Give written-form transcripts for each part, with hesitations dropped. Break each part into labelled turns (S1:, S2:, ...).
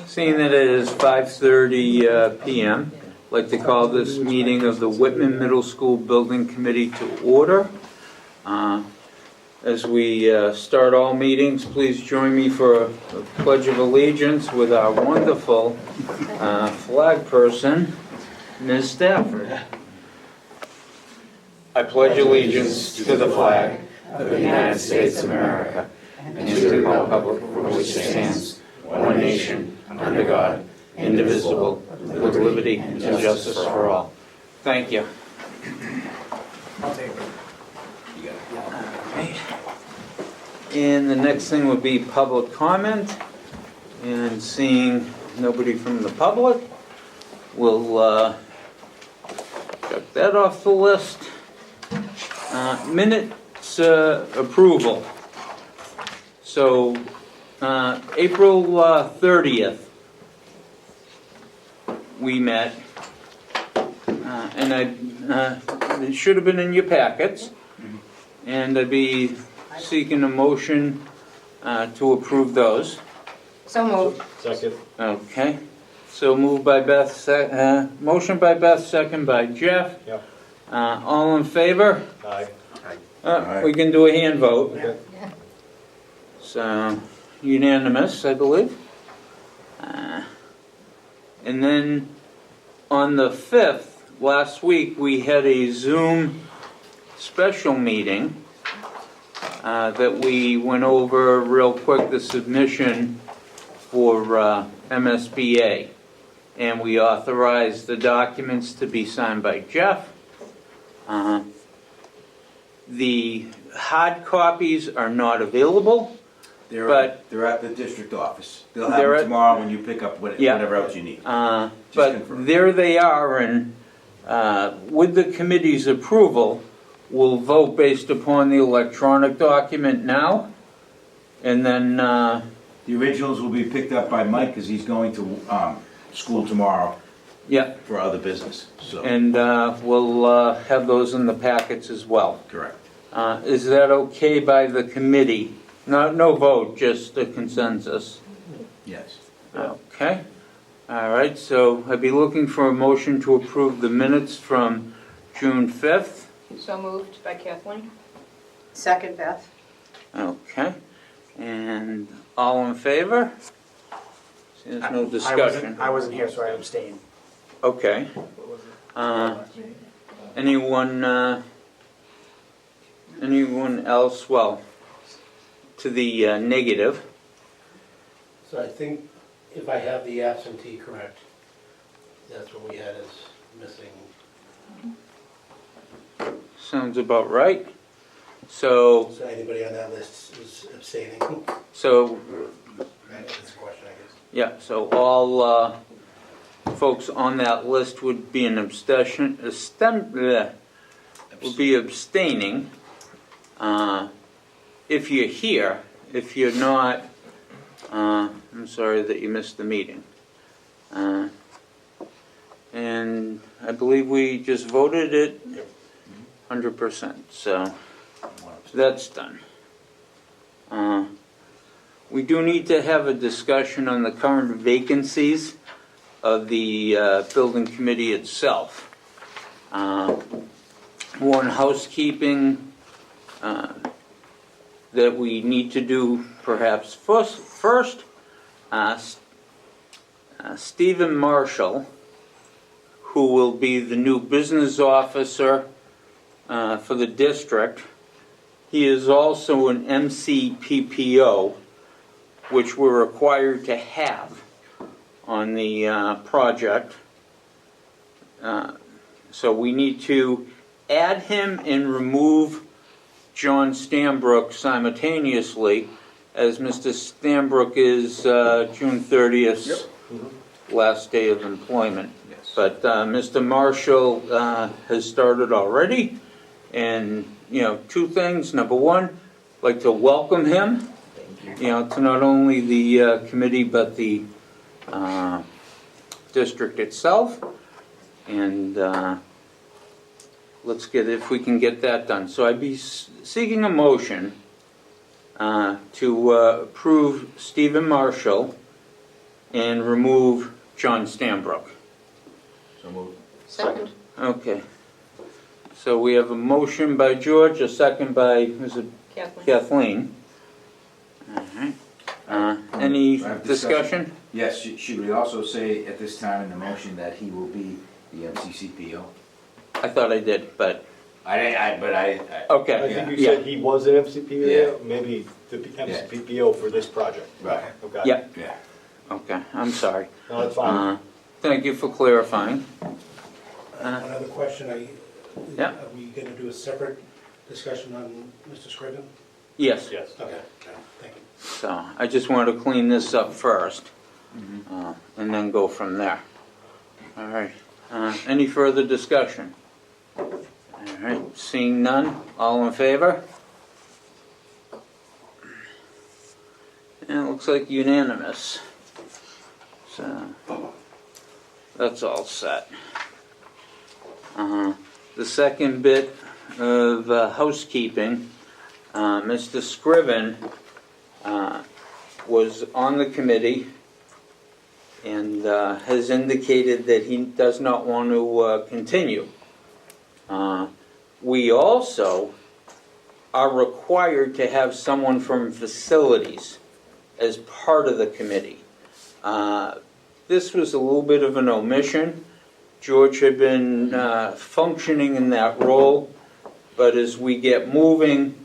S1: Seeing that it is 5:30 p.m., I'd like to call this meeting of the Whitman Middle School Building Committee to order. As we start all meetings, please join me for a Pledge of Allegiance with our wonderful flag person, Ms. Stafford. I pledge allegiance to the flag of the United States of America and to the republic for which it stands, one nation, under God, indivisible, with liberty and justice for all. Thank you.
S2: I'll take it.
S1: And the next thing would be public comment. And seeing nobody from the public, we'll check that off the list. Minutes approval. So April 30th, we met, and it should have been in your packets, and I'd be seeking a motion to approve those.
S3: So moved.
S2: Second.
S1: Okay, so moved by Beth, motion by Beth, second by Jeff.
S2: Yep.
S1: All in favor?
S2: Aye.
S1: We can do a hand vote.
S2: Okay.
S1: So, unanimous, I believe. And then on the 5th, last week, we had a Zoom special meeting that we went over real quick, the submission for MSBA. And we authorized the documents to be signed by Jeff. The hard copies are not available.
S4: They're at the district office. They'll have them tomorrow when you pick up whatever else you need.
S1: But
S4: confirm.
S1: there they are, and with the committee's approval, we'll vote based upon the electronic document now, and then
S4: The originals will be picked up by Mike because he's going to school tomorrow for other business. So
S1: and we'll have those in the packets as well.
S4: correct.
S1: Is that okay by the committee? No vote, just a consensus.
S4: Yes.
S1: Okay. All right, so I'd be looking for a motion to approve the minutes from June 5th.
S3: So moved by Kathleen. Second, Beth.
S1: Okay. And all in favor? See, there's no discussion.
S2: I wasn't here, so I abstained.
S1: Okay. Anyone else? Well, to the negative.
S5: So I think if I have the absentee correct, that's what we had as missing.
S1: Sounds about right. So
S5: So anybody on that list is abstaining?
S1: So,
S5: That's a question, I guess.
S1: yeah, so all folks on that list would be an abstention, would be abstaining. If you're here, if you're not, I'm sorry that you missed the meeting. And I believe we just voted it 100%, so that's done. We do need to have a discussion on the current vacancies of the building committee itself. One housekeeping that we need to do perhaps first. Stephen Marshall, who will be the new business officer for the district. He is also an MCPPO, which we're required to have on the project. So we need to add him and remove John Stambrook simultaneously, as Mr. Stambrook is June 30th, last day of employment.
S4: Yes.
S1: But Mr. Marshall has started already, and two things. Number one, I'd like to welcome him, to not only the committee but the district itself, and let's get, if we can get that done. So I'd be seeking a motion to approve Stephen Marshall and remove John Stambrook.
S4: So moved.
S3: Second.
S1: Okay. So we have a motion by George, a second by, was it
S3: Kathleen.
S1: Kathleen? All right. Any
S4: I have
S1: discussion?
S4: Yes, should we also say at this time in the motion that he will be the MCCPO?
S1: I thought I did, but,
S4: I
S1: okay.
S6: I think you
S1: Yeah.
S6: said he was an MCPO,
S4: Yeah.
S6: maybe the MCPO for this project.
S4: Right.
S6: Okay.
S1: Yeah.
S4: Yeah.
S1: Okay, I'm sorry.
S6: No, that's fine.
S1: Thank you for clarifying.
S5: Another question,
S1: Yeah.
S5: are we gonna do a separate discussion on Mr. Scriven?
S1: Yes.
S6: Yes.
S5: Okay, thank you.
S1: So I just want to clean this up first, and then go from there. All right. Any further discussion? All right, seeing none, all in favor? And it looks like unanimous. So, that's all set. The second bit of housekeeping, Mr. Scriven was on the committee and has indicated that he does not want to continue. We also are required to have someone from facilities as part of the committee. This was a little bit of an omission. George had been functioning in that role, but as we get moving,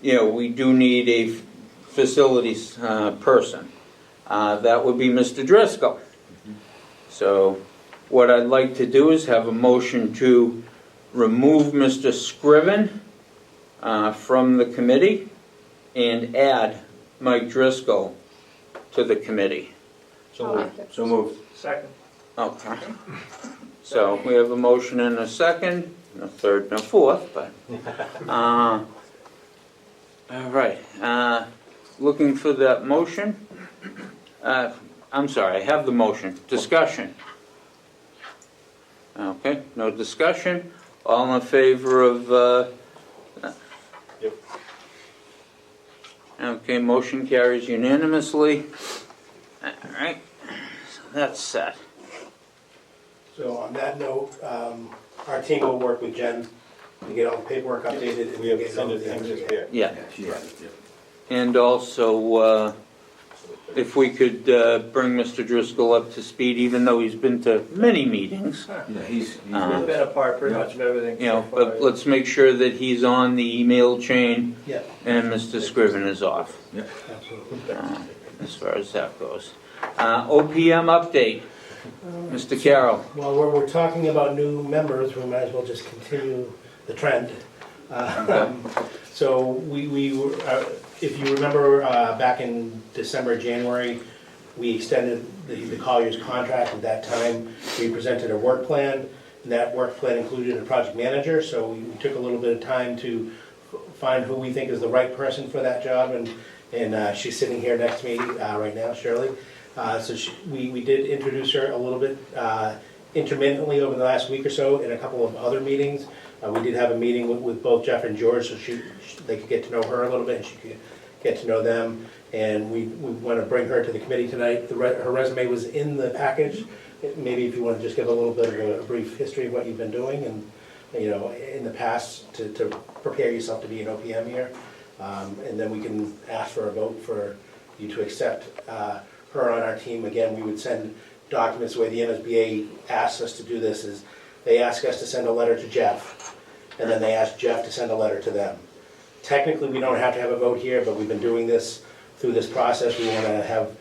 S1: we do need a facilities person. That would be Mr. Driscoll. So what I'd like to do is have a motion to remove Mr. Scriven from the committee and add Mike Driscoll to the committee.
S4: So moved.
S2: Second.
S1: Okay. So we have a motion and a second, no third, no fourth, but, all right. Looking for that motion. I'm sorry, I have the motion. Discussion. Okay, no discussion. All in favor of,
S6: Yep.
S1: okay, motion carries unanimously. All right, so that's set.
S5: So on that note, our team will work with Jen to get all the paperwork updated. and
S6: We have
S5: get
S6: sent
S5: all
S6: it
S5: the
S6: to him
S5: things
S6: just
S5: here.
S6: here.
S1: Yeah,
S4: She has it, yeah.
S1: and also, if we could bring Mr. Driscoll up to speed, even though he's been to many meetings,
S4: Yeah, he's
S2: We've been a part pretty much of everything. so far.
S1: but let's make sure that he's on the email chain
S5: Yeah,
S1: and Mr. Scriven is off,
S5: absolutely.
S1: as far as that goes. OPM update, Mr. Carroll.
S5: While we're talking about new members, we might as well just continue the trend. So we were, if you remember, back in December, January, we extended the Collier's contract. At that time, we presented a work plan, and that work plan included a project manager, so we took a little bit of time to find who we think is the right person for that job, and she's sitting here next to me right now, Shirley. So we did introduce her a little bit intermittently over the last week or so in a couple of other meetings. We did have a meeting with both Jeff and George, so they could get to know her a little bit, and she could get to know them. And we want to bring her to the committee tonight. Her resume was in the package. Maybe if you want to just give a little bit of a brief history of what you've been doing and, in the past to prepare yourself to be an OPM here. And then we can ask for a vote for you to accept her on our team. Again, we would send documents. The way the MSBA asks us to do this is they ask us to send a letter to Jeff, and then they ask Jeff to send a letter to them. Technically, we don't have to have a vote here, but we've been doing this through this process. We want to have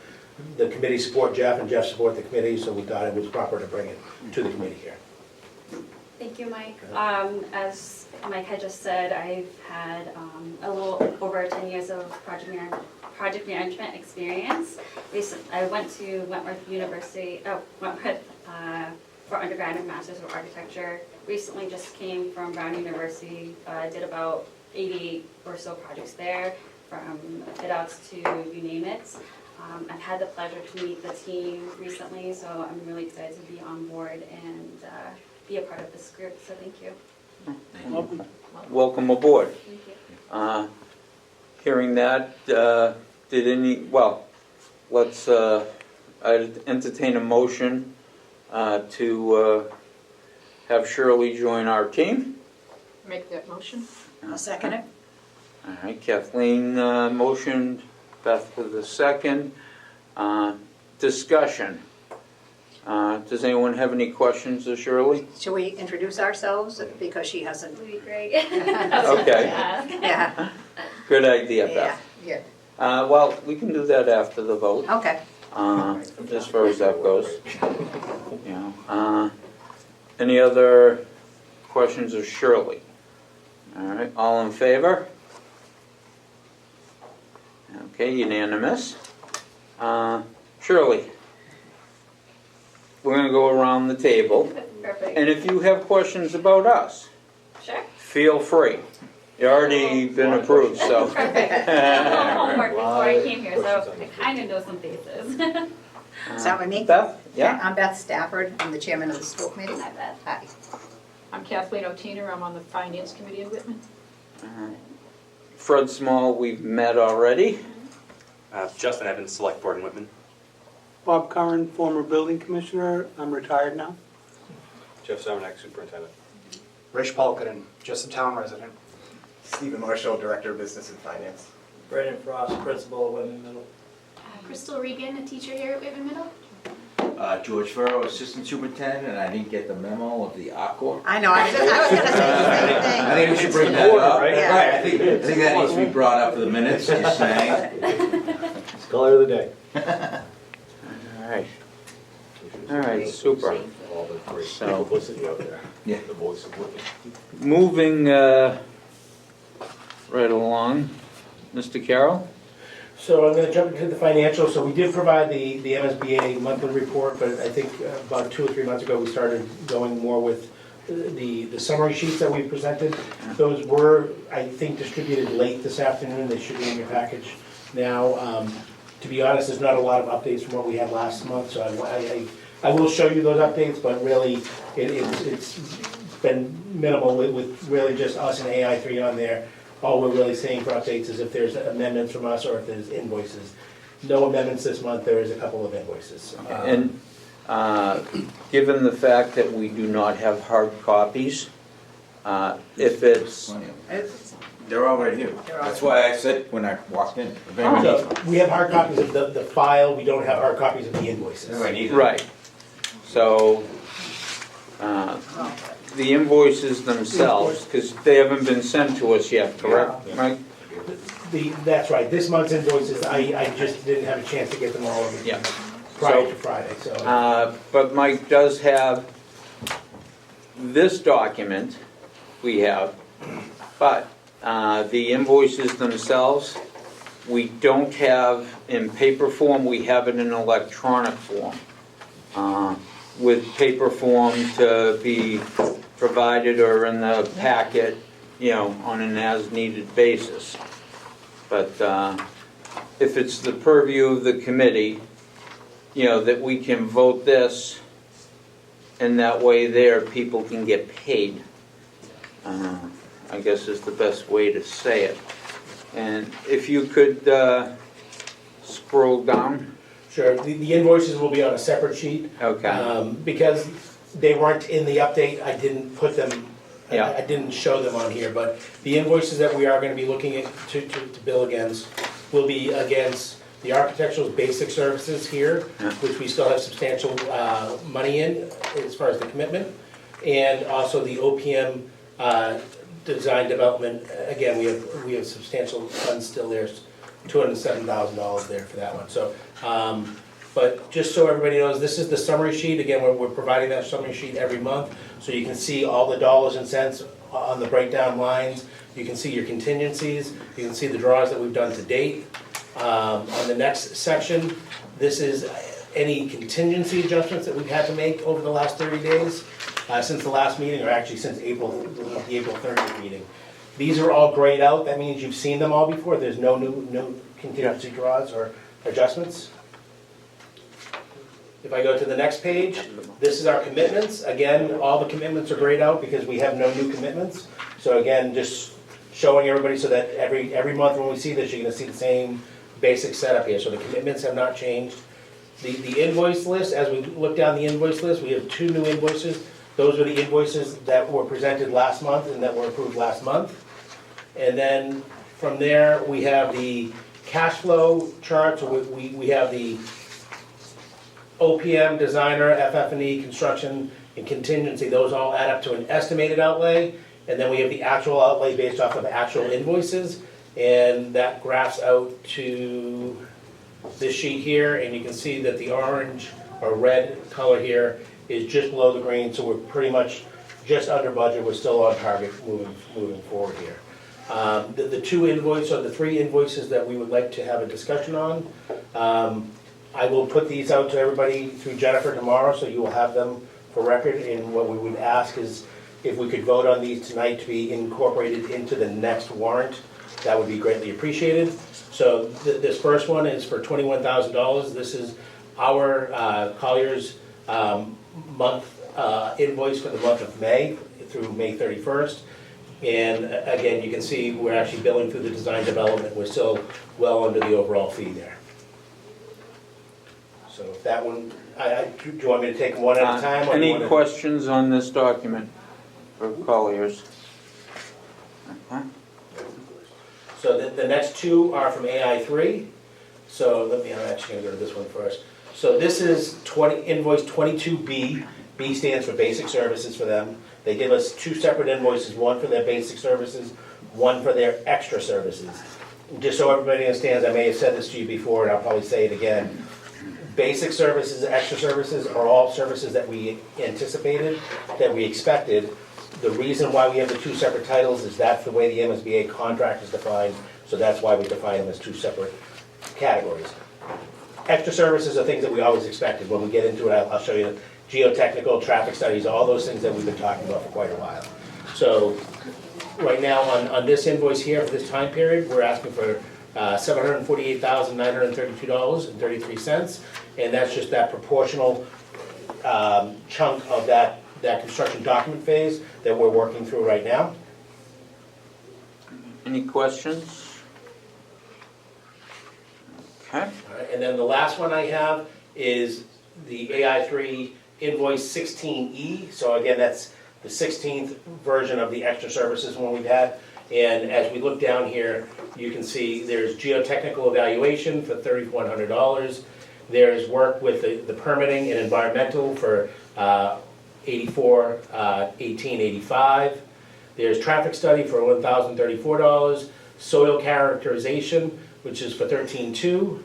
S5: the committee support Jeff and Jeff support the committee, so we thought it was proper to bring it to the committee here.
S7: Thank you, Mike. As Mike had just said, I've had a little over 10 years of project management experience. I went to Wentworth University, for undergrad and master's of architecture. Recently just came from Brown University, did about 88 or so projects there, from fit outs to you name it. I've had the pleasure to meet the team recently, so I'm really excited to be on board and be a part of this group, so thank you.
S1: Welcome aboard.
S7: Thank you.
S1: Hearing that, let's I'd entertain a motion to have Shirley join our team.
S3: Make that motion.
S8: I'll second it.
S1: All right, Kathleen motioned, Beth with the second. Discussion. Does anyone have any questions of Shirley?
S8: Should we introduce ourselves because she hasn't?
S7: Would be great. I was
S1: Okay.
S7: going to ask.
S8: Yeah,
S1: Good idea,
S8: yeah,
S1: Beth.
S8: yeah.
S1: Well, we can do that after the vote,
S8: Okay.
S1: as far as that goes. You know, any other questions of Shirley? All right, all in favor? Okay, unanimous. Shirley, we're gonna go around the table,
S7: Perfect.
S1: and if you have questions about us,
S7: Sure.
S1: feel free. You've already been approved, so.
S7: Perfect. I did homework before I came here, so I kind of know some faces.
S8: Is that with me?
S1: Beth? Yeah?
S8: I'm Beth Stafford. I'm the chairman of the school committee.
S7: Hi, Beth.
S8: Hi.
S3: I'm Kathleen O'Teener, I'm on the Finance Committee in Whitman.
S1: Fred Small, we've met already.
S9: Justin Evans, Select Board in Whitman.
S10: Bob Curran, former building commissioner, I'm retired now.
S9: Jeff Zamanek, Superintendent.
S11: Rish Polkanen, just a town resident. Stephen Marshall, Director of Business and Finance.
S2: Brandon Frost, Principal at Whitman Middle.
S12: Crystal Regan, a teacher here at Whitman Middle.
S4: George Farrow, Assistant Superintendent, and I didn't get the memo of the Accor.
S8: I know, I was gonna say the same thing.
S4: I think we should bring that up.
S6: Right?
S8: Yeah.
S4: Right, I think that needs to be brought up for the minutes, just saying.
S6: It's color of the day.
S1: All right. All right, super.
S6: All the great
S1: So-
S6: publicity out there.
S4: Yeah.
S6: The voice of Whitman.
S1: Moving right along, Mr. Carroll?
S5: So I'm going to jump into the financials. So we did provide the MSBA monthly report, but I think about 2 or 3 months ago, we started going more with the summary sheets that we presented. Those were, I think, distributed late this afternoon. They should be in your package now. To be honest, there's not a lot of updates from what we had last month, so I will show you those updates, but really, it's been minimal with really just us and AI3 on there. All we're really saying for updates is if there's amendments from us or if there's invoices. No amendments this month, there is a couple of invoices.
S1: And given the fact that we do not have hard copies, if it's,
S4: Plenty of them. They're all right here. That's why I said when I walked in. if anyone needs
S5: So
S4: one.
S5: we have hard copies of the file, we don't have hard copies of the invoices.
S4: Everybody needs them.
S1: right, so the invoices themselves, because they haven't been sent to us yet, correct, Mike?
S5: That's right, this month's invoices, I just didn't have a chance to get them all over
S1: Yeah.
S5: prior to Friday, so.
S1: But Mike does have this document we have, but the invoices themselves, we don't have in paper form, we have it in electronic form. With paper form to be provided or in the packet, you know, on an as-needed basis. But if it's the purview of the committee, you know, that we can vote this, and that way there, people can get paid. I guess is the best way to say it. And if you could scroll down.
S5: Sure, the invoices will be on a separate sheet.
S1: Okay.
S5: Because they weren't in the update, I didn't put them,
S1: Yeah.
S5: I didn't show them on here, but the invoices that we are gonna be looking at to bill against will be against the architectural basic services here,
S1: Yeah.
S5: which we still have substantial money in as far as the commitment, and also the OPM design development, again, we have substantial funds still there, $207,000 there for that one, so. But just so everybody knows, this is the summary sheet, again, we're providing that summary sheet every month, so you can see all the dollars and cents on the breakdown lines, you can see your contingencies, you can see the draws that we've done to date. On the next section, this is any contingency adjustments that we've had to make over the last 30 days, since the last meeting, or actually since the April 30th meeting. These are all grayed out, that means you've seen them all before, there's no new contingency draws or adjustments. If I go to the next page, this is our commitments. Again, all the commitments are grayed out because we have no new commitments. So again, just showing everybody so that every month when we see this, you're gonna see the same basic setup here. So the commitments have not changed. The invoice list, as we look down the invoice list, we have 2 new invoices. Those were the invoices that were presented last month and that were approved last month. And then from there, we have the cash flow chart. So we have the OPM, designer, FF&E, construction, and contingency. Those all add up to an estimated outlay. And then we have the actual outlay based off of actual invoices. And that graphs out to this sheet here. And you can see that the orange or red color here is just below the green. So we're pretty much just under budget. We're still on target moving forward here. The 2 invoices, or the 3 invoices that we would like to have a discussion on, I will put these out to everybody through Jennifer tomorrow, so you will have them for record. And what we would ask is if we could vote on these tonight to be incorporated into the next warrant, that would be greatly appreciated. So this first one is for $21,000. This is our Collier's month invoice for the month of May through May 31st. And again, you can see we're actually billing through the design development. We're still well under the overall fee there. So if that one, do you want me to take them one at a time? Or do you
S1: Any
S5: wanna-
S1: questions on this document for Colliers? Okay.
S5: So the next 2 are from AI3. So I'm actually gonna go to this one first. So this is invoice 22B. B stands for basic services for them. They give us 2 separate invoices, one for their basic services, one for their extra services. Just so everybody understands, I may have said this to you before, and I'll probably say it again. Basic services, extra services are all services that we anticipated, that we expected. The reason why we have the 2 separate titles is that's the way the MSBA contract is defined, so that's why we define them as 2 separate categories. Extra services are things that we always expected. When we get into it, I'll show you geotechnical, traffic studies, all those things that we've been talking about for quite a while. So right now on this invoice here for this time period, we're asking for $748,932.33, and that's just that proportional chunk of that construction document phase that we're working through right now.
S1: Any questions? Okay.
S5: All right, and then the last one I have is the AI3 invoice 16E. So again, that's the 16th version of the extra services one we've had. And as we look down here, you can see there's geotechnical evaluation for $3,100. There's work with the permitting and environmental for $84,1885. There's traffic study for $1,034. Soil characterization, which is for $13,200.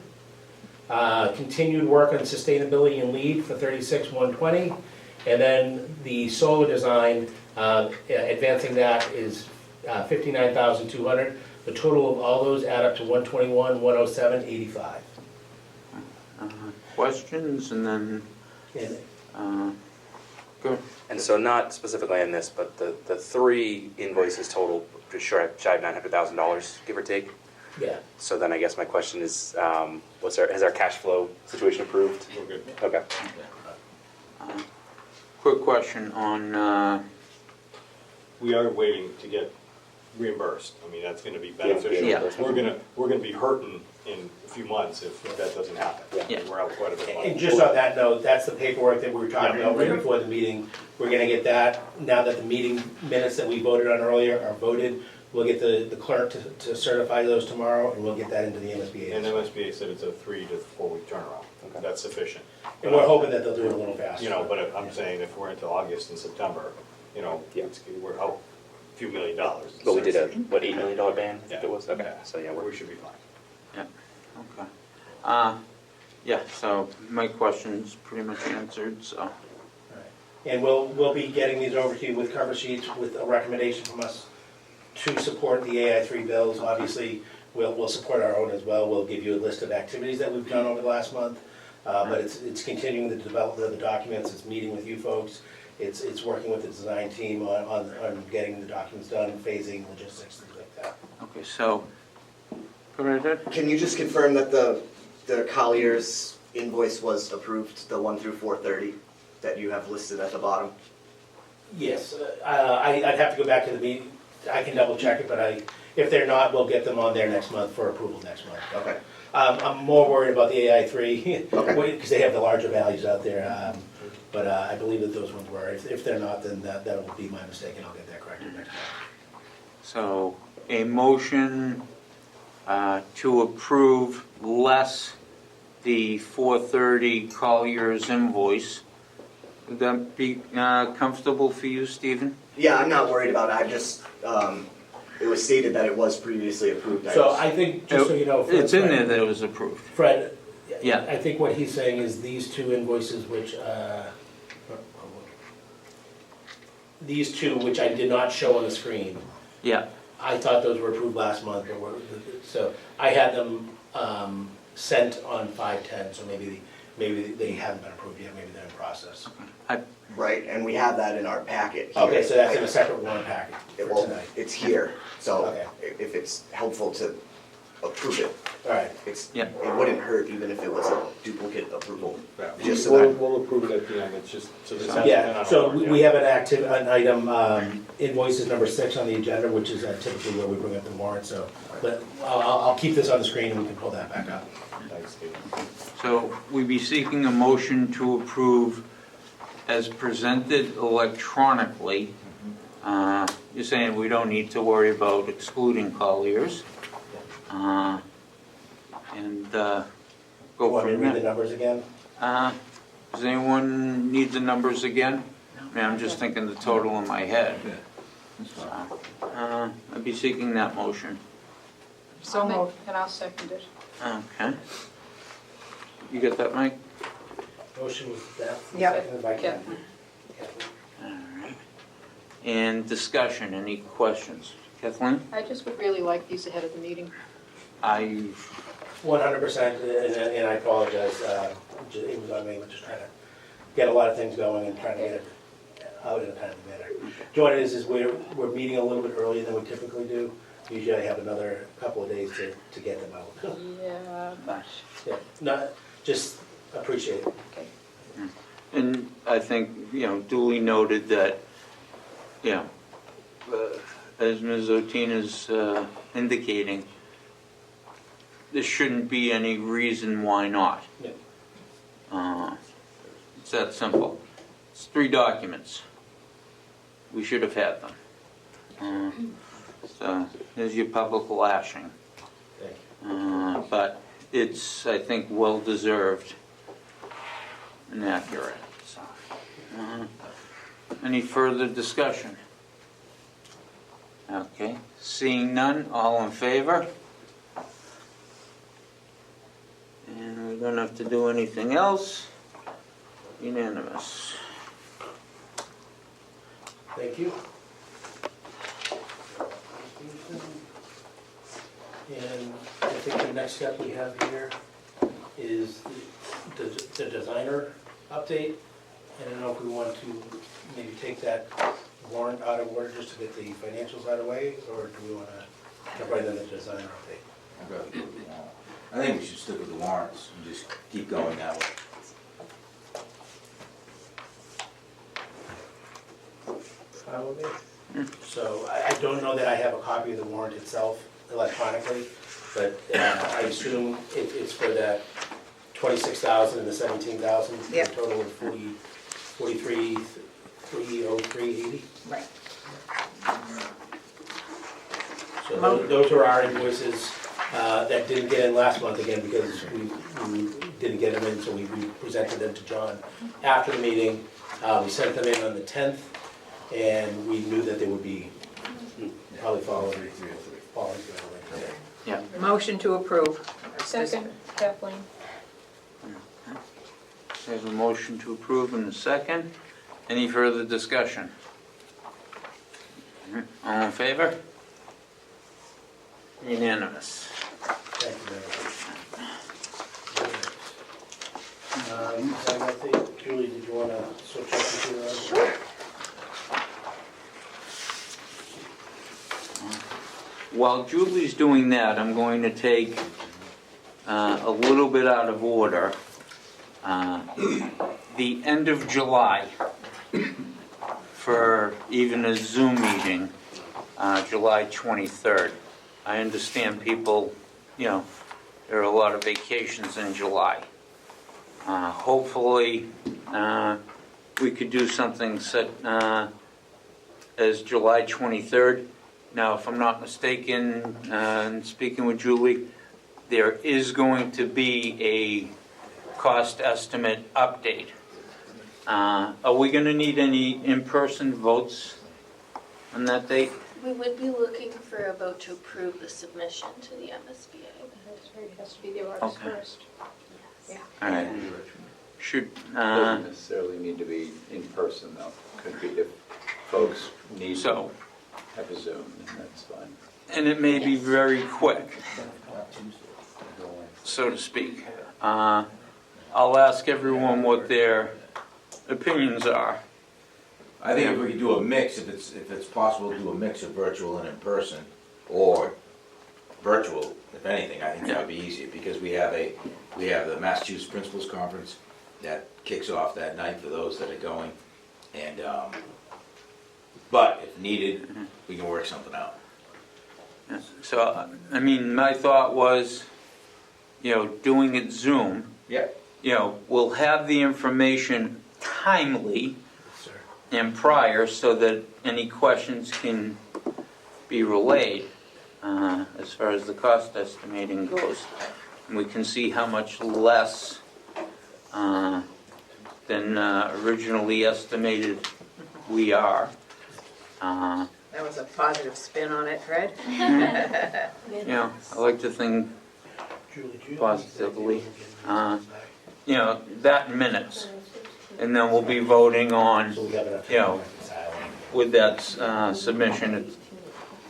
S5: Continued work on sustainability and lead for $36,120. And then the solar design, advancing that is $59,200. The total of all those add up to $121,107.85.
S1: Questions, and then, go.
S9: And so not specifically on this, but the 3 invoices total, just shy of $900,000, give or take.
S5: Yeah.
S9: So then I guess my question is, has our cash flow situation improved?
S6: We're good.
S9: Okay.
S1: Quick question on,
S6: We are waiting to get reimbursed. I mean, that's gonna be beneficial.
S1: Yeah.
S6: We're gonna be hurting in a few months if that doesn't happen.
S1: Yeah.
S6: We're out quite a bit of money.
S5: And just on that note, that's the paperwork that we were talking about right before the meeting. We're gonna get that, now that the meeting minutes that we voted on earlier are voted, we'll get the clerk to certify those tomorrow, and we'll get that into the MSBA.
S6: And MSBA said it's a 3 to 4 week turnaround. That's sufficient.
S5: And we're hoping that they'll do it a little faster.
S6: You know, but I'm saying if we're into August and September, you know, we're out a few $1 million.
S9: But we did a, $8 million ban, I think
S6: Yeah.
S9: it was? Okay,
S6: Yeah.
S9: so yeah,
S6: We should be fine.
S1: yeah, okay. Yeah, so my question's pretty much answered, so.
S5: And we'll be getting these over to you with cover sheets with a recommendation from us to support the AI3 bills. Obviously, we'll support our own as well. We'll give you a list of activities that we've done over the last month. But it's continuing the development of the documents, it's meeting with you folks, it's working with the design team on getting the documents done, phasing, logistics, things like that.
S1: Okay, so, go right ahead.
S11: Can you just confirm that the Collier's invoice was approved, the 1 through 430 that you have listed at the bottom?
S5: Yes, I'd have to go back to the meeting, I can double check it, but if they're not, we'll get them on there next month for approval next month.
S11: Okay.
S5: I'm more worried about the AI3,
S11: Okay.
S5: because they have the larger values out there. But I believe that those ones were. If they're not, then that'll be my mistake, and I'll get that corrected next time.
S1: So a motion to approve less the 430 Collier's invoice. Would that be comfortable for you, Stephen?
S11: Yeah, I'm not worried about it. I just, it was stated that it was previously approved.
S5: So I think, just so you know,
S1: It's in there that it was approved.
S5: Fred,
S1: Yeah.
S5: I think what he's saying is these two invoices, which, these two, which I did not show on the screen,
S1: Yeah,
S5: I thought those were approved last month, so I had them sent on 5/10, so maybe they haven't been approved yet, maybe they're in process.
S11: Right, and we have that in our packet here.
S5: Okay, so that's in a separate warrant packet for
S11: Well,
S5: tonight.
S11: it's here, so
S5: Okay.
S11: if it's helpful to approve it,
S5: All right,
S1: Yeah.
S11: it wouldn't hurt even if it was a duplicate approval.
S6: Yeah,
S11: Just so
S6: we'll,
S11: that-
S6: we'll approve it at the end, it's just, so this hasn't been
S5: yeah,
S6: on
S5: so
S6: our board
S5: we
S6: yet.
S5: have an item, invoices number 6 on the agenda, which is typically where we bring up the warrant, so, but I'll keep this on the screen and we can pull that back up.
S6: Thanks, Steve.
S1: so we'd be seeking a motion to approve as presented electronically. You're saying we don't need to worry about excluding Colliers. And go
S5: Want me to
S1: from
S5: read the
S1: there.
S5: numbers again?
S1: Does anyone need the numbers again? I mean, I'm just thinking the total in my head. I'd be seeking that motion.
S3: So moved, and I'll second it.
S1: Okay. You get that, Mike?
S5: Motion was Beth,
S3: Yep.
S5: seconded by
S3: Yep.
S5: Kathy.
S1: All right. And discussion, any questions? Kathleen?
S3: I just would really like these ahead of the meeting.
S5: 100%, and I apologize, it was on me, we're just trying to get a lot of things going and trying to get it out in a timely manner. Joy, is we're meeting a little bit earlier than we typically do. Usually I have another couple of days to get them out.
S3: Yeah, but,
S5: Yeah, not, just appreciate it.
S3: okay.
S1: And I think, duly noted that, as Ms. Otina's indicating, there shouldn't be any reason why not.
S5: Yeah.
S1: It's that simple. It's 3 documents. We should have had them. So there's your public lashing.
S5: Thank you.
S1: But it's, I think, well-deserved and accurate. So, any further discussion? Okay, seeing none, all in favor? And we don't have to do anything else. Unanimous.
S5: Thank you. And I think the next step we have here is the designer update. I don't know if we want to maybe take that warrant out of order just to get the financials out of the way, or do we want to jump right into the designer update?
S4: I'd rather go with the warrant. I think we should stick with the warrants and just keep going that way.
S5: Fine with me? So I don't know that I have a copy of the warrant itself electronically, but I assume it's for that 26,000 and the 17,000.
S8: Yep.
S5: A total of 43,303.80.
S8: Right.
S5: So those are our invoices that didn't get in last month again because we didn't get them in, so we presented them to John after the meeting. We sent them in on the 10th, and we knew that they would be probably following through.
S1: Yeah.
S8: Motion to approve.
S3: Second, Kathleen.
S1: We have a motion to approve in a second. Any further discussion? All in favor? Unanimous.
S5: Thank you very much. I think, Julie, did you want to switch up the computer on?
S8: Sure.
S1: While Julie's doing that, I'm going to take a little bit out of order. The end of July for even a Zoom meeting, July 23rd. I understand people, there are a lot of vacations in July. Hopefully, we could do something set as July 23rd. Now, if I'm not mistaken, and speaking with Julie, there is going to be a cost estimate update. Are we going to need any in-person votes on that date?
S12: We would be looking for a vote to approve the submission to the MSBA.
S3: It has to be the August
S1: Okay.
S3: 1st.
S12: Yeah.
S1: All right. Should,
S13: Doesn't necessarily need to be in person though. Could be if folks need to
S1: so,
S13: have a Zoom, then that's fine.
S1: and it may be very quick, so to speak. I'll ask everyone what their opinions are.
S4: I think if we could do a mix, if it's possible to do a mix of virtual and in person, or virtual, if anything, I think that would be easier, because we have the Massachusetts Principals Conference that kicks off that night for those that are going, and, but if needed, we can work something out.
S1: So, I mean, my thought was, doing it Zoom,
S4: Yep.
S1: we'll have the information timely and prior so that any questions can be relayed as far as the cost estimating goes. And we can see how much less than originally estimated we are.
S3: That was a positive spin on it, Fred.
S1: I like to think positively. That in minutes. And then we'll be voting on, with that submission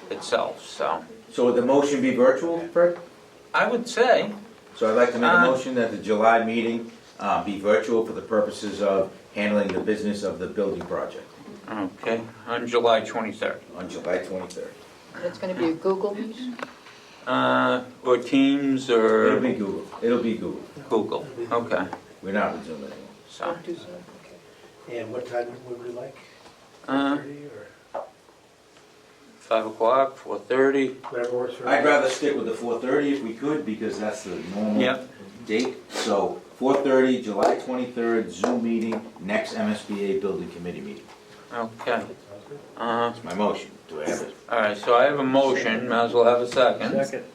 S1: itself, so.
S4: So would the motion be virtual, Fred?
S1: I would say,
S4: So I'd like to make a motion that the July meeting be virtual for the purposes of handling the business of the building project
S1: okay, on July 23rd.
S4: on July 23rd.
S3: It's going to be a Google Meet?
S1: Or Teams
S4: It'll
S1: or
S4: be Google. It'll be Google.
S1: Google, okay,
S4: We're not with Zoom anymore.
S1: so.
S5: And what time would we like?
S1: Uh,
S5: 30 or
S1: 5 o'clock, 4:30,
S5: whatever works for
S4: I'd
S5: you.
S4: rather stick with the 4:30 if we could, because that's the normal
S1: Yep.
S4: date. So 4:30, July 23rd, Zoom meeting, next MSBA Building Committee meeting.
S1: okay.
S4: That's my motion. Do I have it?
S1: All right, so I have a motion, might as well have a second.
S2: Second.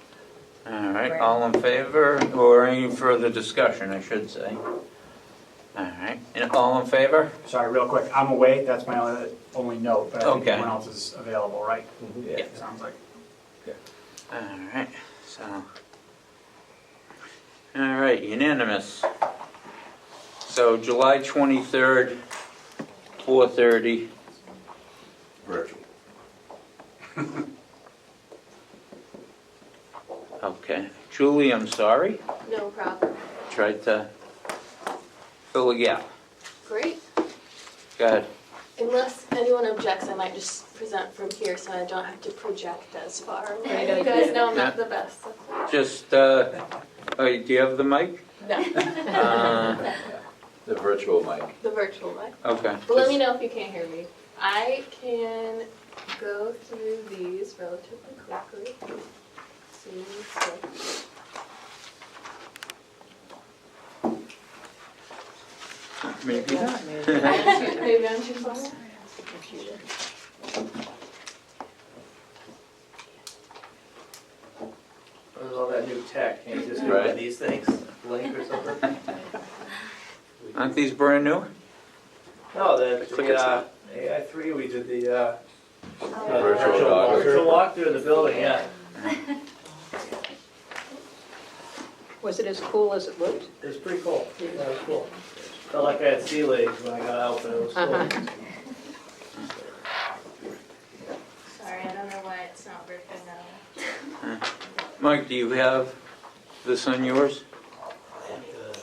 S1: All right, all in favor, or any further discussion, I should say. All right, and all in favor?
S2: Sorry, real quick, I'm away, that's my only note, but I think
S1: Okay.
S2: everyone else is available, right?
S4: Yeah.
S2: Sounds like.
S1: All right, so. All right, unanimous. So July 23rd, 4:30.
S4: Virtual.
S1: Okay. Julie, I'm sorry,
S12: No problem.
S1: tried to fill a gap.
S12: Great.
S1: Go ahead.
S12: Unless anyone objects, I might just present from here so I don't have to project as far away.
S3: Great
S12: You
S3: idea.
S12: guys know I'm not the best.
S1: Just, oh, do you have the mic?
S12: No,
S13: The virtual mic.
S12: the virtual mic.
S1: Okay.
S12: But let me know if you can't hear me. I can go through these relatively quickly.
S1: Maybe not.
S12: Maybe I'm too far.
S2: There's all that new tech, can't you just
S13: do one of
S2: these things, link or something?
S1: Aren't these brand new?
S2: No, the
S1: clicker stuff.
S2: AI3, we did the
S13: Virtual walkthrough.
S2: virtual walkthrough of the building, yeah.
S3: Was it as cool as it looked?
S2: It was pretty cool. That was cool. Felt like I had sea legs when I got out, but it was cool.
S3: Uh-huh.
S12: Sorry, I don't know why it's not working now.
S1: Mike, do you have this on yours?
S5: The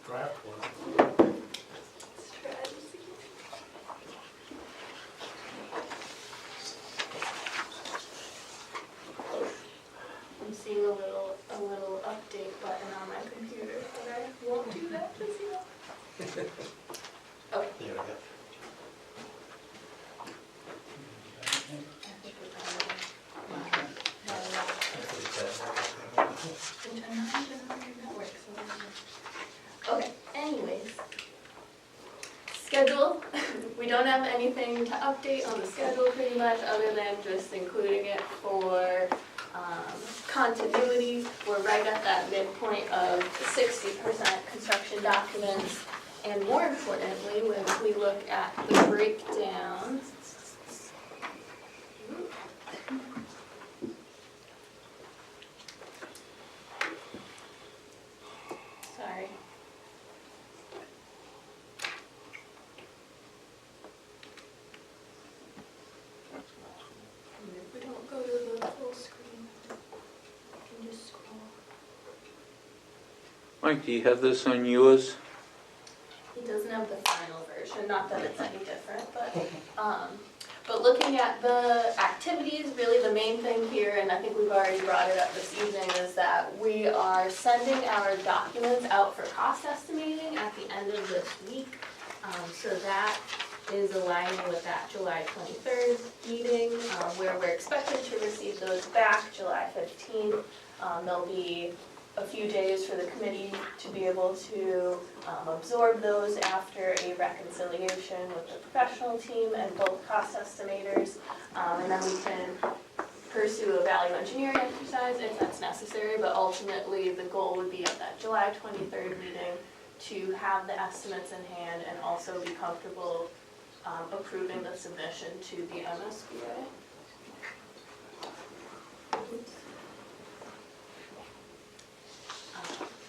S5: draft one.
S12: Let's try to see. I'm seeing a little update button on my computer, but I won't do that just yet. Oh.
S5: There we go.
S12: I think we got it. schedule. We don't have anything to update on the schedule pretty much, other than just including it for continuity. We're right at that midpoint of 60% construction documents. And more importantly, when we look at the breakdown, sorry. And if we don't go to the full screen, I can just scroll.
S1: Mike, do you have this on yours?
S12: It doesn't have the final version, not that it's any different, but looking at the activities, really the main thing here, and I think we've already brought it up this evening, is that we are sending our documents out for cost estimating at the end of this week. So that is aligning with that July 23rd meeting, where we're expected to receive those back July 15th. There'll be a few days for the committee to be able to absorb those after a reconciliation with the professional team and both cost estimators. And then we can pursue a value engineering exercise if that's necessary, but ultimately the goal would be at that July 23rd meeting to have the estimates in hand and also be comfortable approving the submission to the MSBA.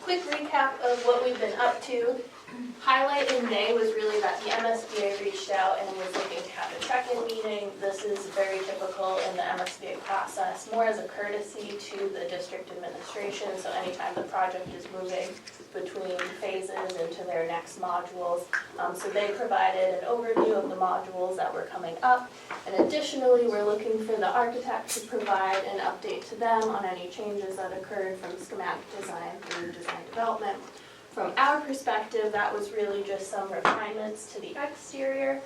S12: Quick recap of what we've been up to. Highlight in May was really that the MSBA reached out and was looking to have a check-in meeting. This is very typical in the MSBA process, more as a courtesy to the district administration. So anytime the project is moving between phases into their next modules. So they provided an overview of the modules that were coming up. And additionally, we're looking for the architect to provide an update to them on any changes that occurred from schematic design through design development. From our perspective, that was really just some refinements to the exterior,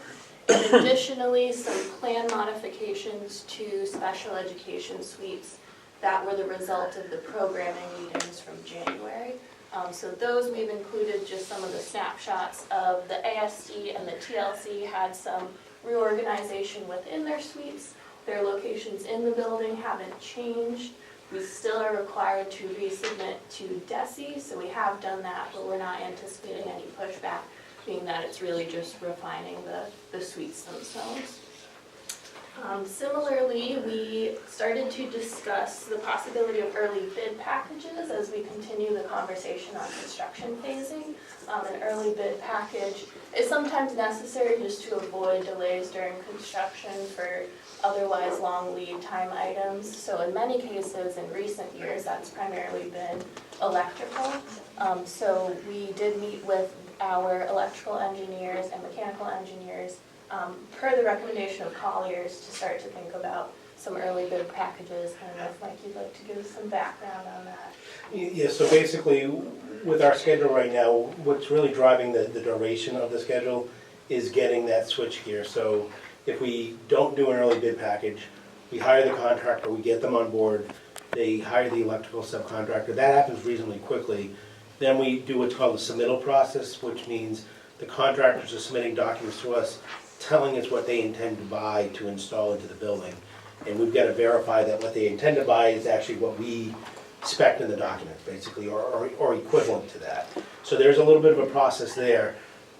S12: and additionally some plan modifications to special education suites that were the result of the programming meetings from January. So those we've included just some of the snapshots of the ASD and the TLC had some reorganization within their suites. Their locations in the building haven't changed. We still are required to resubmit to DESE, so we have done that, but we're not anticipating any pushback, being that it's really just refining the suites themselves. Similarly, we started to discuss the possibility of early bid packages as we continue the conversation on construction phasing. An early bid package is sometimes necessary just to avoid delays during construction for otherwise long lead time items. So in many cases in recent years, that's primarily been electrical. So we did meet with our electrical engineers and mechanical engineers per the recommendation of Colliers to start to think about some early bid packages. I don't know if Mike, you'd like to give some background on that.
S5: Yeah, so basically, with our schedule right now, what's really driving the duration of the schedule is getting that switchgear. So if we don't do an early bid package, we hire the contractor, we get them on board, they hire the electrical subcontractor, that happens reasonably quickly. Then we do what's called the submittal process, which means the contractors are submitting documents to us, telling us what they intend to buy to install into the building. And we've got to verify that what they intend to buy is actually what we spec in the documents, basically, or equivalent to that. So there's a little bit of a process there.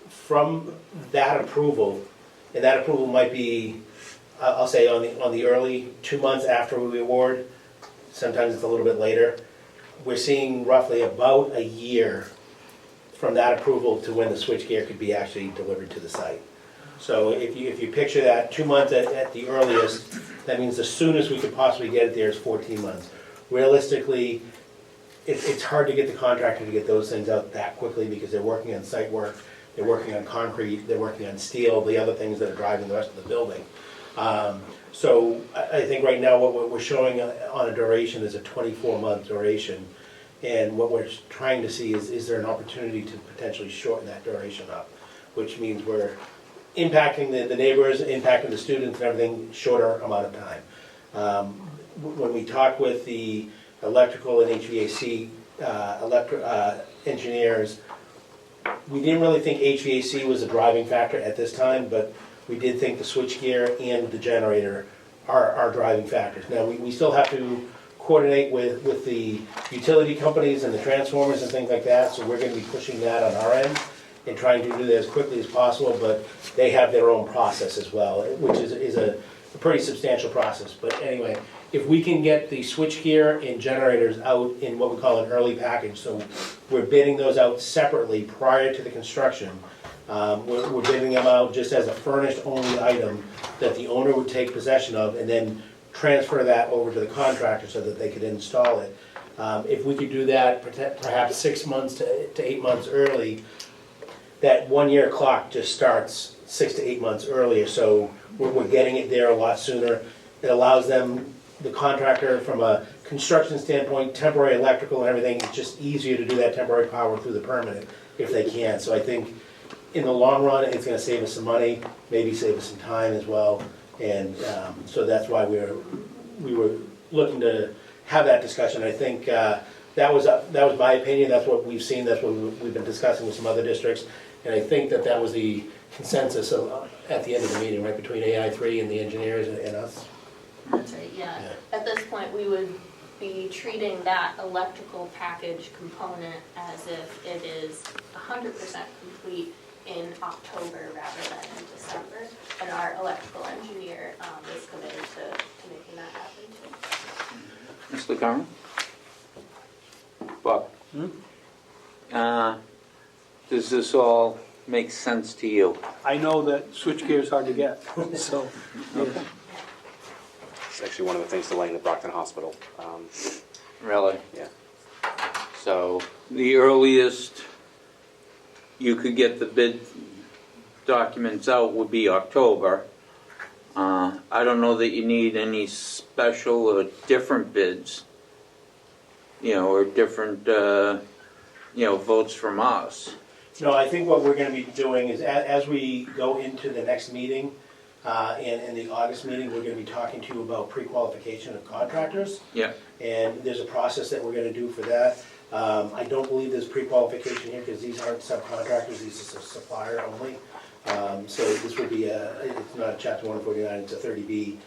S5: From that approval, and that approval might be, I'll say on the early 2 months after we award, sometimes it's a little bit later, we're seeing roughly about a year from that approval to when the switchgear could be actually delivered to the site. So if you picture that 2 months at the earliest, that means the soonest we could possibly get it there is 14 months. Realistically, it's hard to get the contractor to get those things out that quickly because they're working on site work, they're working on concrete, they're working on steel, the other things that are driving the rest of the building. So I think right now what we're showing on a duration is a 24-month duration. And what we're trying to see is there an opportunity to potentially shorten that duration up, which means we're impacting the neighbors, impacting the students and everything, shorter amount of time. When we talk with the electrical and HVAC engineers, we didn't really think HVAC was a driving factor at this time, but we did think the switchgear and the generator are driving factors. Now, we still have to coordinate with the utility companies and the transformers and things like that, so we're gonna be pushing that on our end and trying to do that as quickly as possible, but they have their own process as well, which is a pretty substantial process. But anyway, if we can get the switchgear and generators out in what we call an early package, so we're bidding those out separately prior to the construction. We're bidding them out just as a furnished-only item that the owner would take possession of and then transfer that over to the contractor so that they could install it. If we could do that perhaps 6 months to 8 months early, that 1 year clock just starts 6 to 8 months earlier, so we're getting it there a lot sooner. It allows them, the contractor, from a construction standpoint, temporary electrical and everything, it's just easier to do that temporary power through the permanent if they can. So I think in the long run, it's gonna save us some money, maybe save us some time as well. And so that's why we were looking to have that discussion. I think that was my opinion, that's what we've seen, that's what we've been discussing with some other districts. And I think that was the consensus at the end of the meeting, right, between AI3 and the engineers and us.
S12: That's right, yeah. At this point, we would be treating that electrical package component as if it is 100% complete in October rather than in December. And our electrical engineer is committed to making that happen too.
S1: Mr. Curran? Bob? Does this all make sense to you?
S10: I know that switchgear is hard to get, so, yeah.
S9: It's actually one of the things delaying the Brockton Hospital.
S1: Really?
S9: Yeah.
S1: So the earliest you could get the bid documents out would be October. I don't know that you need any special or different bids, or different, votes from us.
S5: No, I think what we're gonna be doing is, as we go into the next meeting, in the August meeting, we're gonna be talking to you about pre-qualification of contractors.
S1: Yeah.
S5: And there's a process that we're gonna do for that. I don't believe there's pre-qualification here, because these aren't subcontractors, these are supplier only. So this would be it's not a chapter 149, it's a 30B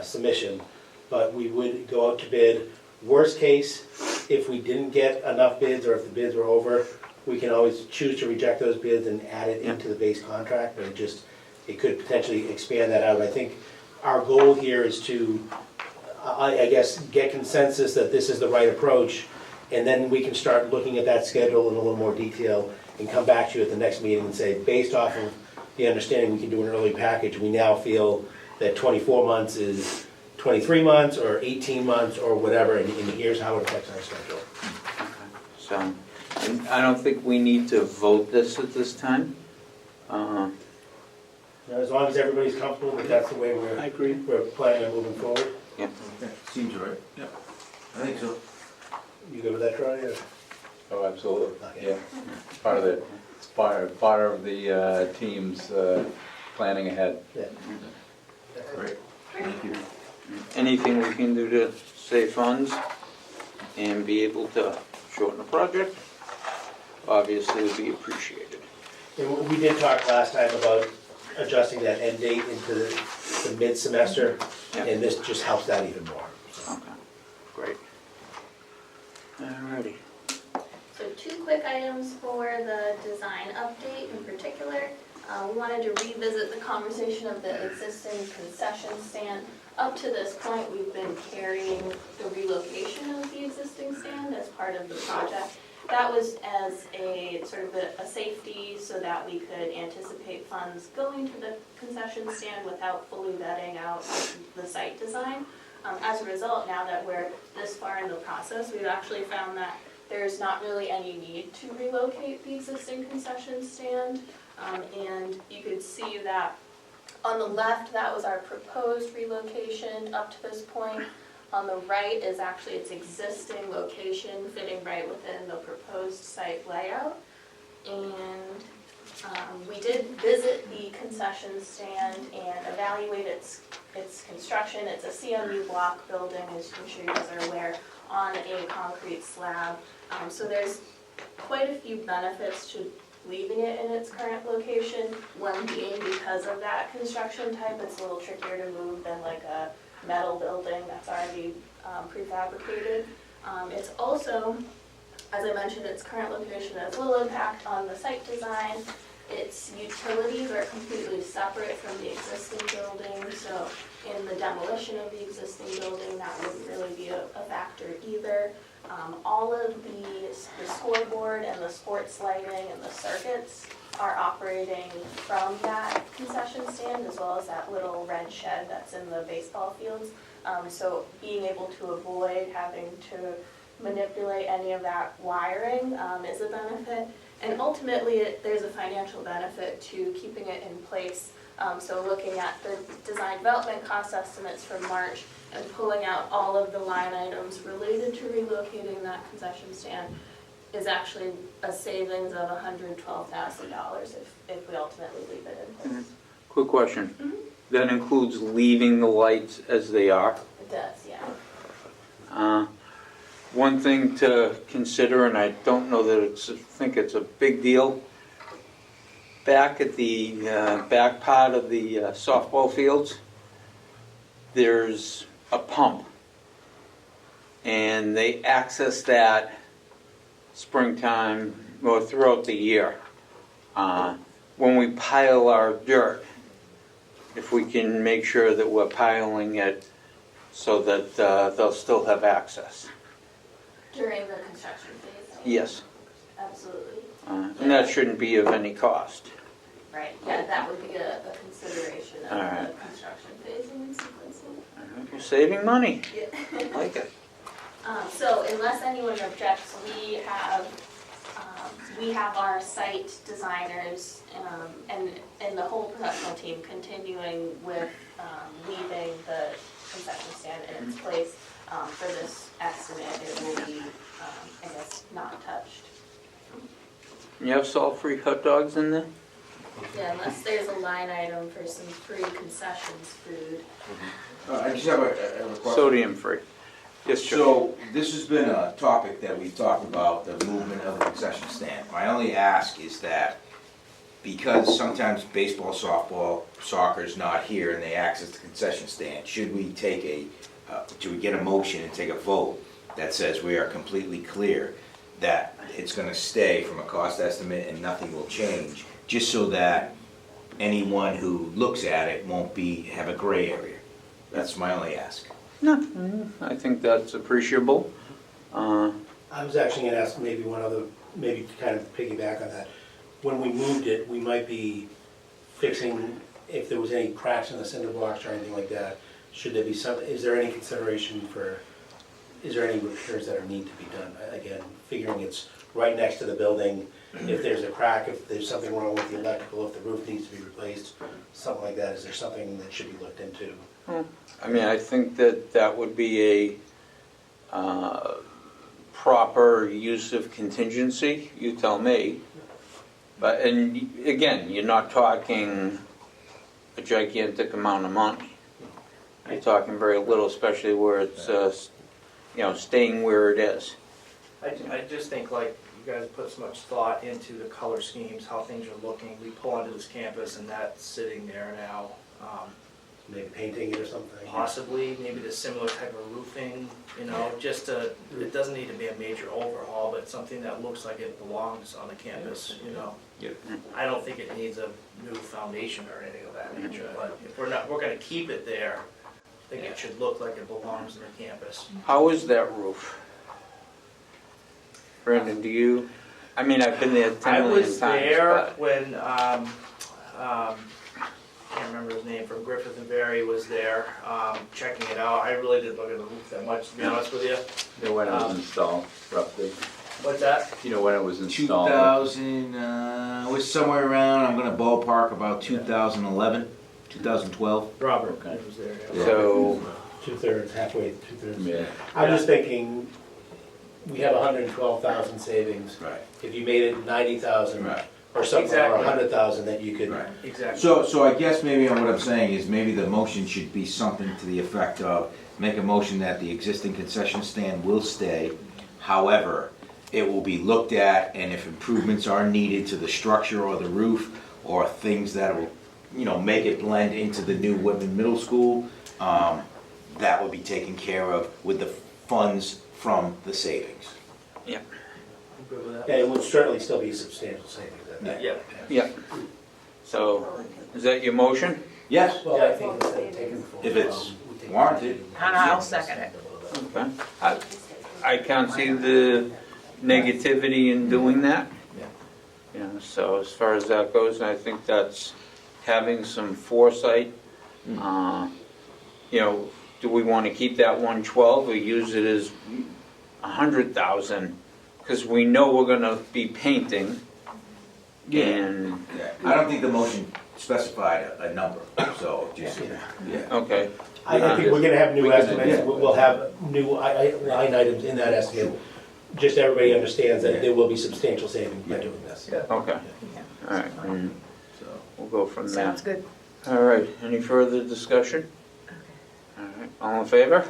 S5: submission. But we would go out to bid. Worst case, if we didn't get enough bids, or if the bids were over, we can always choose to reject those bids and add it into the base contract, but it could potentially expand that out. I think our goal here is to, I guess, get consensus that this is the right approach, and then we can start looking at that schedule in a little more detail and come back to you at the next meeting and say, based off of the understanding we can do an early package, we now feel that 24 months is 23 months or 18 months or whatever, and here's how it affects our schedule.
S1: So, and I don't think we need to vote this at this time.
S5: As long as everybody's comfortable that that's the way
S10: I agree.
S5: we're planning on moving forward.
S1: Yeah.
S4: Okay, seems right. Yeah, I think so.
S5: You good with that, Troy? Or-
S13: Oh, absolutely,
S5: Okay.
S13: yeah. It's part of the team's planning ahead.
S5: Yeah.
S4: Great. Thank you.
S1: Anything we can do to save funds and be able to shorten the project, obviously would be appreciated.
S5: And we did talk last time about adjusting that end date into the mid-semester,
S1: Yeah.
S5: and this just helps that even more.
S1: Okay, great. Alrighty.
S12: So 2 quick items for the design update in particular. We wanted to revisit the conversation of the existing concession stand. Up to this point, we've been carrying the relocation of the existing stand as part of the project. That was as a sort of a safety so that we could anticipate funds going to the concession stand without fully vetting out the site design. As a result, now that we're this far in the process, we've actually found that there's not really any need to relocate the existing concession stand. And you could see that on the left, that was our proposed relocation up to this point. On the right is actually its existing location fitting right within the proposed site layout. And we did visit the concession stand and evaluate its construction. It's a CMU block building, as I'm sure you guys are aware, on a concrete slab. So there's quite a few benefits to leaving it in its current location. One being because of that construction type, it's a little trickier to move than like a metal building that's already prefabricated. It's also, as I mentioned, its current location has little impact on the site design. Its utilities are completely separate from the existing building, so in the demolition of the existing building, that wouldn't really be a factor either. All of the scoreboard and the sports lighting and the circuits are operating from that concession stand, as well as that little red shed that's in the baseball fields. So being able to avoid having to manipulate any of that wiring is a benefit. And ultimately, there's a financial benefit to keeping it in place. So looking at the design development cost estimates from March and pulling out all of the line items related to relocating that concession stand is actually a savings of $112,000 if we ultimately leave it in place.
S1: Quick question. That includes leaving the lights as they are?
S12: It does, yeah.
S1: One thing to consider, and I don't know that I think it's a big deal, back at the back part of the softball fields, there's a pump, and they access that springtime or throughout the year. When we pile our dirt, if we can make sure that we're piling it so that they'll still have access.
S12: During the construction phase?
S1: Yes.
S12: Absolutely.
S1: And that shouldn't be of any cost.
S12: Right, yeah, that would be a consideration of
S1: All right.
S12: the construction phasing and sequencing.
S1: You're saving money.
S12: Yeah.
S1: I like it.
S12: So unless anyone objects, we have our site designers and the whole professional team continuing with leaving the concession stand in its place. For this estimate, it will be, I guess, not touched.
S1: You have salt-free hot dogs in there?
S12: Yeah, unless there's a line item for some free concessions food.
S4: I just have a question.
S1: Sodium-free. Yes, Chuck.
S4: So, this has been a topic that we've talked about, the movement of the concession stand. My only ask is that, because sometimes baseball, softball, soccer is not here and they access the concession stand, should we get a motion and take a vote that says we are completely clear that it's gonna stay from a cost estimate and nothing will change, just so that anyone who looks at it won't have a gray area? That's my only ask.
S1: No, I think that's appreciable.
S5: I was actually gonna ask maybe maybe to kind of piggyback on that. When we moved it, we might be fixing, if there was any cracks in the cinder blocks or anything like that, should there be is there any consideration for, is there any repairs that need to be done? Again, figuring it's right next to the building, if there's a crack, if there's something wrong with the electrical, if the roof needs to be replaced, something like that, is there something that should be looked into?
S1: I mean, I think that would be a proper use of contingency, you tell me. But, and again, you're not talking a gigantic amount of money. You're talking very little, especially where it's, staying where it is.
S2: I just think like you guys put so much thought into the color schemes, how things are looking. We pull onto this campus and that's sitting there now.
S5: Maybe painting it or something?
S2: Possibly, maybe the similar type of roofing, just it doesn't need to be a major overhaul, but something that looks like it belongs on the campus,
S4: Yep.
S2: I don't think it needs a new foundation or anything of that nature, but if we're gonna keep it there, I think it should look like it belongs on the campus.
S1: How is that roof? Brandon, do you, I've been there 10
S2: I
S1: million
S2: was
S1: times,
S2: there
S1: but
S2: when, I can't remember his name, from Griffith and Berry was there, checking it out. I really didn't look at the roof that much, to be honest with you.
S13: You know when it was installed, roughly?
S2: What's that?
S13: You know when it was installed?
S4: 2000, was somewhere around, I'm gonna ballpark about 2011, 2012.
S2: Robert
S13: Okay.
S2: was there, yeah.
S1: so,
S5: Two-thirds, halfway, two-thirds.
S13: Yeah.
S5: I'm just thinking, we have 112,000 savings.
S4: Right.
S5: If you made it 90,000
S4: Right.
S5: or something, or
S2: Exactly.
S5: 100,000, that you could.
S4: Right.
S2: Exactly.
S4: So I guess maybe what I'm saying is maybe the motion should be something to the effect of, make a motion that the existing concession stand will stay. However, it will be looked at, and if improvements are needed to the structure or the roof, or things that will, make it blend into the new Whitman Middle School, that will be taken care of with the funds from the savings.
S1: Yeah.
S2: Good with that?
S5: Yeah, it would certainly still be substantial savings at that.
S2: Yeah.
S1: Yeah. So, is that your motion?
S4: Yes,
S5: Well, I think instead of taking the full.
S4: if it's
S5: we take-
S4: warranted.
S3: And I'll second it.
S1: Okay. I can't see the negativity in doing that. So as far as that goes, I think that's having some foresight. Do we want to keep that 112 or use it as 100,000? Because we know we're gonna be painting. And,
S4: Yeah, I don't think the motion specified a number, so just, yeah.
S1: okay,
S5: I think we're gonna have new
S13: We can-
S5: estimates, we'll have new line items in that estimate. Just everybody understands that there will be substantial savings by doing this.
S1: okay, all right, and
S4: So,
S1: we'll go from there.
S3: Sounds good.
S1: All right, any further discussion? All right, all in favor?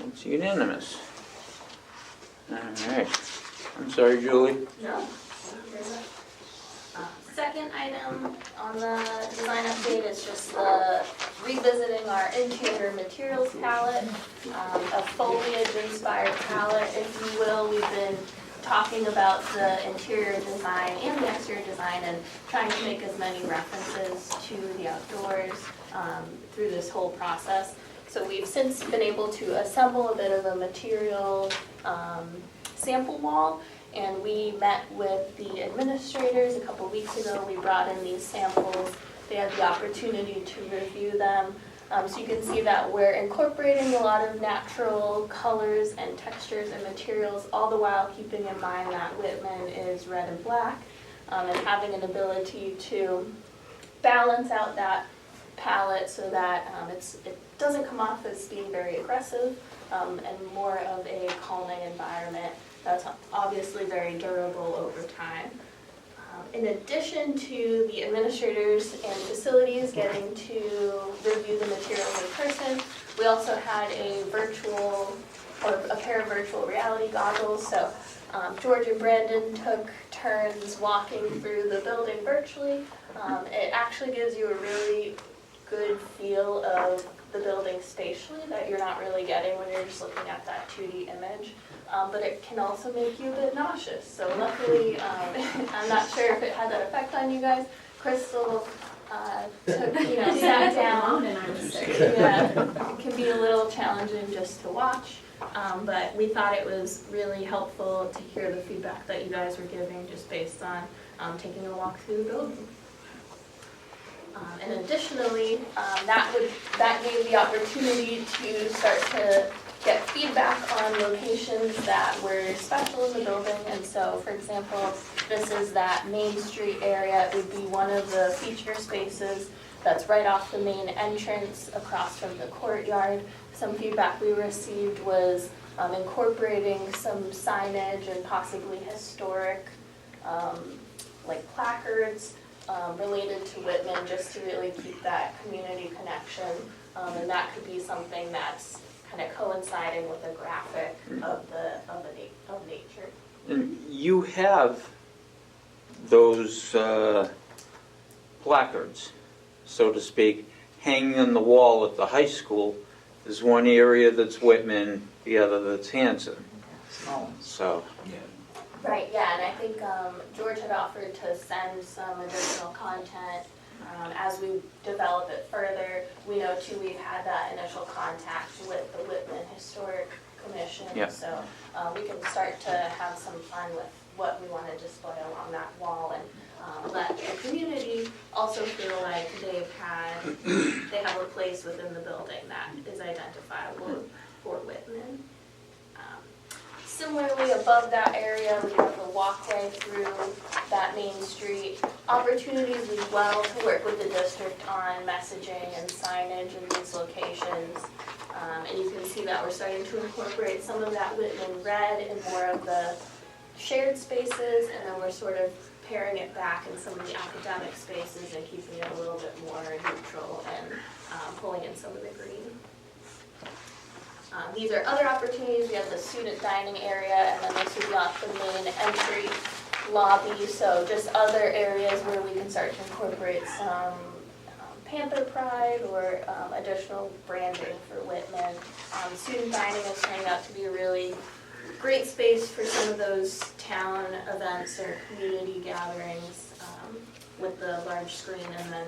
S1: It's unanimous. All right, I'm sorry, Julie.
S12: No. Second item on the design update is just revisiting our interior materials palette, a foliage-inspired palette, if you will. We've been talking about the interior design and the exterior design and trying to make as many references to the outdoors through this whole process. So we've since been able to assemble a bit of a material sample wall, and we met with the administrators a couple weeks ago. We brought in these samples. They had the opportunity to review them. So you can see that we're incorporating a lot of natural colors and textures and materials, all the while keeping in mind that Whitman is red and black, and having an ability to balance out that palette so that it doesn't come off as being very aggressive, and more of a calming environment that's obviously very durable over time. In addition to the administrators and facilities getting to review the materials in person, we also had a pair of virtual reality goggles. So George and Brandon took turns walking through the building virtually. It actually gives you a really good feel of the building spatially that you're not really getting when you're just looking at that 2D image. But it can also make you a bit nauseous. So luckily, I'm not sure if it had that effect on you guys. Crystal sat down. Yeah, it can be a little challenging just to watch. But we thought it was really helpful to hear the feedback that you guys were giving just based on taking a walk through the building. And additionally, that gave the opportunity to start to get feedback on locations that were special in the building. And so, for example, this is that Main Street area. It would be one of the feature spaces that's right off the main entrance across from the courtyard. Some feedback we received was incorporating some signage and possibly historic like placards related to Whitman, just to really keep that community connection. And that could be something that's kind of coinciding with the graphic of nature.
S1: And you have those placards, so to speak, hanging on the wall at the high school. There's one area that's Whitman, the other that's Hanson. So,
S12: Right, yeah, and I think George had offered to send some additional content as we develop it further. We know too we've had that initial contact with the Whitman Historic Commission,
S1: Yeah.
S12: so we can start to have some fun with what we want to display along that wall and let the community also feel like they have a place within the building that is identifiable for Whitman. Similarly, above that area, we have the walkway through that main street. Opportunities as well to work with the district on messaging and signage in these locations. And you can see that we're starting to incorporate some of that Whitman red in more of the shared spaces, and then we're sort of paring it back in some of the academic spaces and keeping it a little bit more neutral and pulling in some of the green. These are other opportunities. We have the student dining area, and then this would be off the main entry lobby. So just other areas where we can start to incorporate some Panther Pride or additional branding for Whitman. Student dining is turning out to be a really great space for some of those town events or community gatherings with the large screen, and then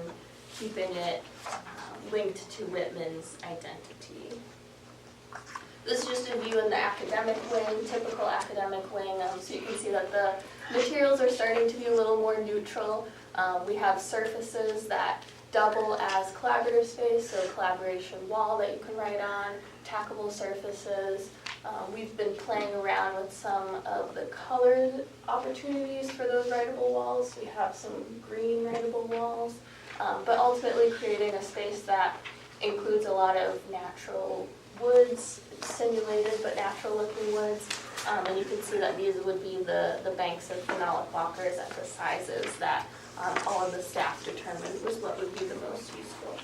S12: keeping it linked to Whitman's identity. This is just a view in the academic wing, typical academic wing, so you can see that the materials are starting to be a little more neutral. We have surfaces that double as collaborative space, so a collaboration wall that you can write on, tackable surfaces. We've been playing around with some of the colored opportunities for those writable walls. We have some green writable walls, but ultimately creating a space that includes a lot of natural woods, simulated but natural looking woods. And you can see that these would be the banks of phenolic walkers at the sizes that all of the staff determined was what would be the most useful.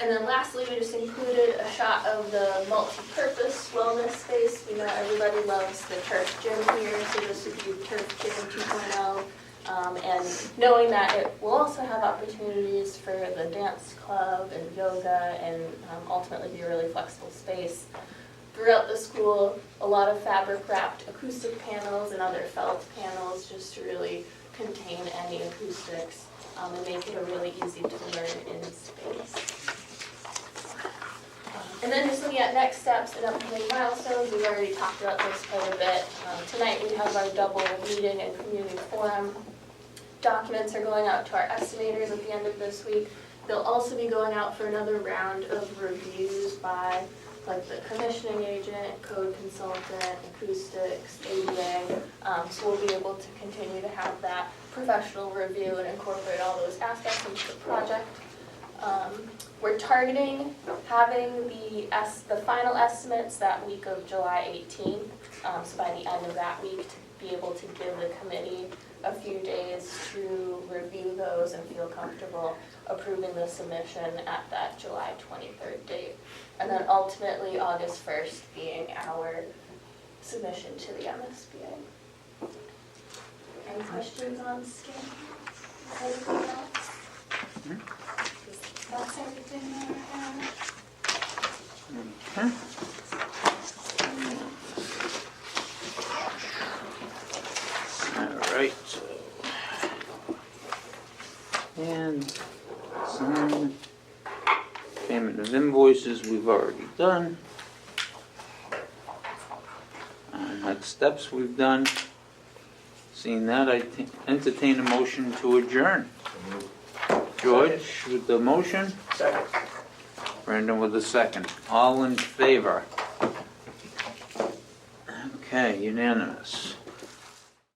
S12: And then lastly, we just included a shot of the multi-purpose wellness space. We know everybody loves the turf gym here, so this would be Turf Gym 2.0. And knowing that it will also have opportunities for the dance club and yoga and ultimately be a really flexible space. Throughout the school, a lot of fabric-wrapped acoustic panels and other felt panels just to really contain any acoustics and make it a really easy to learn in space. And then just looking at next steps and upcoming milestones, we've already talked about this quite a bit. Tonight we have our double meeting and community forum. Documents are going out to our estimators at the end of this week. They'll also be going out for another round of reviews by like the commissioning agent, code consultant, acoustics, ADA. So we'll be able to continue to have that professional review and incorporate all those aspects into the project. We're targeting having the final estimates that week of July 18th. So by the end of that week, to be able to give the committee a few days to review those and feel comfortable approving the submission at that July 23rd date. And then ultimately August 1st being our submission to the MSBA. Any questions on skin? Anything else? That's everything that I have.
S1: All right. And sign payment of invoices we've already done. Next steps we've done. Seeing that, I entertain a motion to adjourn. George with the motion.
S2: Second.
S1: Brendan with the second. All in favor? Okay, unanimous.